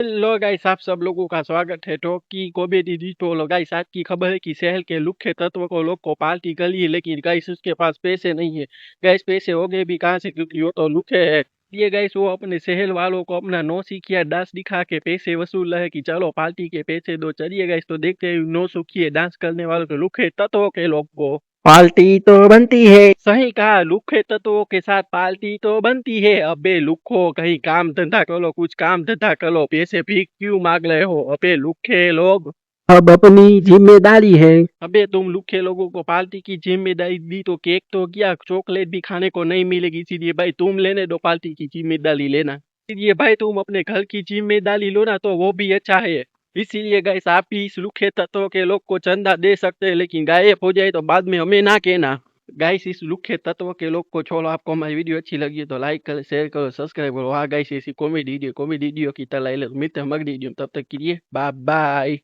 Hello guys, आप सब लोगों का स्वागत है टॉक की कॉमेडी डी। तो गाइस, आज की खबर है कि शहर के लुखे तत्व को लोग को पार्टी कर ली है, लेकिन गाइस उसके पास पैसे नहीं है। गाइस पैसे हो गए भी कहाँ से, क्योंकि वो तो लुखे है। ये गाइस वो अपने शहर वालों को अपना नौसिखिया डांस दिखा के पैसे वसूल रहे कि चलो पार्टी के पैसे दो। चलिए गाइस, तो देखते हैं नौसिखिए डांस करने वालों के लुखे तत्वों के लोग को। पार्टी तो बनती है, सही कहा, लुखे तत्वों के साथ पार्टी तो बनती है। अबे लुखो, कहीं काम धंधा करो, कुछ काम धंधा करो, पैसे भी क्यों मांग रहे हो? अबे लुखे लोग, अब अपनी जिम्मेदारी है। अबे तुम लुखे लोगों को पार्टी की जिम्मेदारी दी तो केक तो क्या, चॉकलेट भी खाने को नहीं मिलेगी। इसीलिए भाई तुम लेने दो पार्टी की जिम्मेदारी लेना। इसीलिए भाई तुम अपने घर की जिम्मेदारी लो ना, तो वो भी अच्छा है। इसीलिए गाइस, आप भी इस लुखे तत्वों के लोग को चंदा दे सकते हैं, लेकिन गायब हो जाए तो बाद में हमें ना कहना। गाइस, इस लुखे तत्व के लोग को छोड़ो। आपको हमारी वीडियो अच्छी लगी है तो लाइक करो, शेयर करो, सब्सक्राइब करो। हाँ गाइस, ऐसी कॉमेडी वीडियो की तरह मिलते हैं हम अगली वीडियो में। तब तक के लिए बाय बाय।